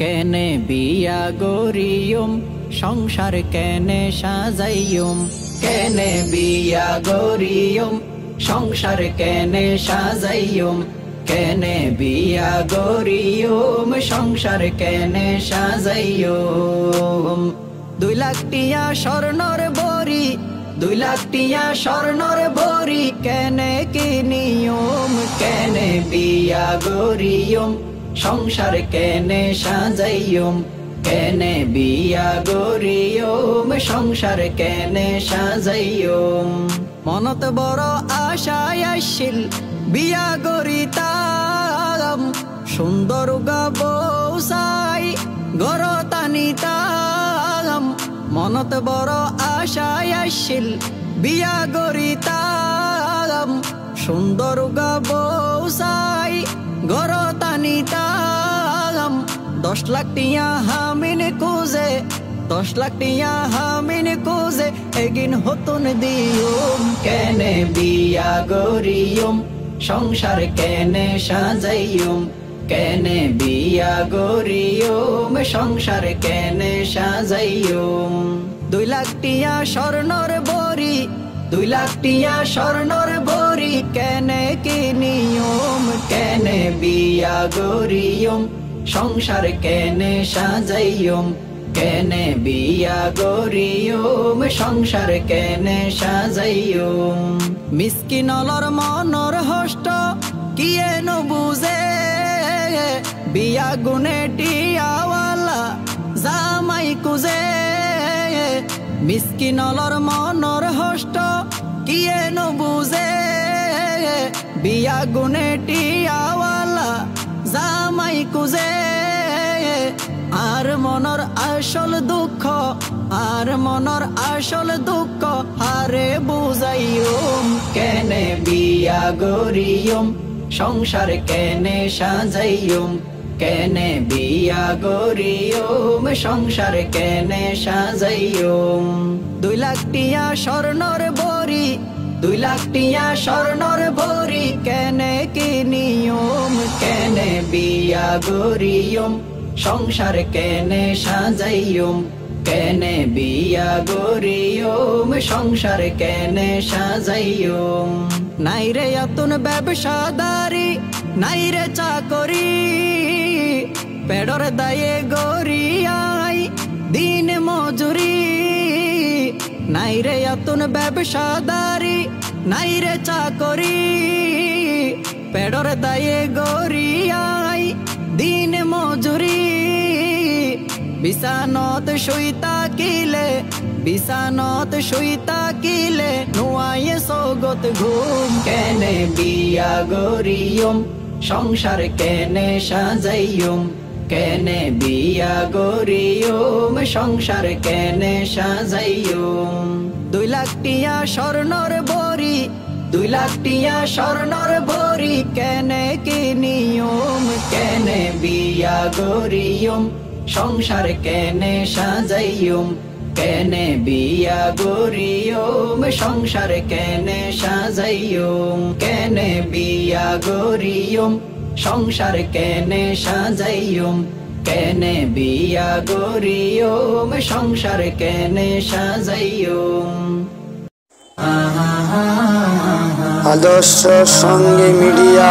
কেনে বিয়া গরিয়ম সংসার কেনে সাজাইয়ম, কেনে বিয়া গরিয়ম সংসার কেনে সাজাইয়ম, কেনে বিয়া গরিয়ম সংসার কেনে সাজাইয়ম। 2 লাখ টিয়া স্বর্ণর বড়ি, 2 লাখ টিয়া স্বর্ণর বড়ি কেনে কি নিয়ম, কেনে বিয়া গরিয়ম সংসার কেনে সাজাইয়ম, কেনে বিয়া গরিয়ম সংসার কেনে সাজাইয়ম। মনত বড় আশায় আসিল বিয়া গরিতাম, সুন্দর বউ চাই ঘর টানিতাম। মনত বড় আশায় আসিল বিয়া গরিতাম, সুন্দর বউ চাই ঘর টানিতাম। 10 লাখ টিয়া হামিন খুঁজে, 10 লাখ টিয়া হামিন খুঁজে এগিন হতুন দিয়ম, কেনে বিয়া গরিয়ম সংসার কেনে সাজাইয়ম, কেনে বিয়া গরিয়ম সংসার কেনে সাজাইয়ম। 2 লাখ টিয়া স্বর্ণর বড়ি, 2 লাখ টিয়া স্বর্ণর বড়ি কেনে কি নিয়ম, কেনে বিয়া গরিয়ম সংসার কেনে সাজাইয়ম, কেনে বিয়া গরিয়ম সংসার কেনে সাজাইয়ম। মিসকিন অলর মনর হষ্ট কিয়েন বুঝে, বিয়া গুনে টিয়াওয়ালা জামাই কুজে। মিসকিন অলর মনর হষ্ট কিয়েন বুঝে, বিয়া গুনে টিয়াওয়ালা জামাই কুজে। আর মনর আসল দুঃখ, আর মনর আসল দুঃখ হারে বুঝাইয়ম, কেনে বিয়া গরিয়ম সংসার কেনে সাজাইয়ম, কেনে বিয়া গরিয়ম সংসার কেনে সাজাইয়ম। 2 লাখ টিয়া স্বর্ণর বড়ি, 2 লাখ টিয়া স্বর্ণর বড়ি কেনে কি নিয়ম, কেনে বিয়া গরিয়ম সংসার কেনে সাজাইয়ম, কেনে বিয়া গরিয়ম সংসার কেনে সাজাইয়ম। নাইরে আতুন ব্যবসাদারি, নাইরে চাকরি, পেডর দায়ে গরিয়াই দিন মজুরি। নাইরে আতুন ব্যবসাদারি, নাইরে চাকরি, পেডর দায়ে গরিয়াই দিন মজুরি। বিছানত শুইতা কিলে, বিছানত শুইতা কিলে নুয়ায়ে সগত ঘুম, কেনে বিয়া গরিয়ম সংসার কেনে সাজাইয়ম, কেনে বিয়া গরিয়ম সংসার কেনে সাজাইয়ম। 2 লাখ টিয়া স্বর্ণর বড়ি, 2 লাখ টিয়া স্বর্ণর বড়ি কেনে কি নিয়ম, কেনে বিয়া গরিয়ম সংসার কেনে সাজাইয়ম, কেনে বিয়া গরিয়ম সংসার কেনে সাজাইয়ম, কেনে বিয়া গরিয়ম সংসার কেনে সাজাইয়ম, কেনে বিয়া গরিয়ম সংসার কেনে সাজাইয়ম। আদর্শ সঙ্গী মিডিয়া।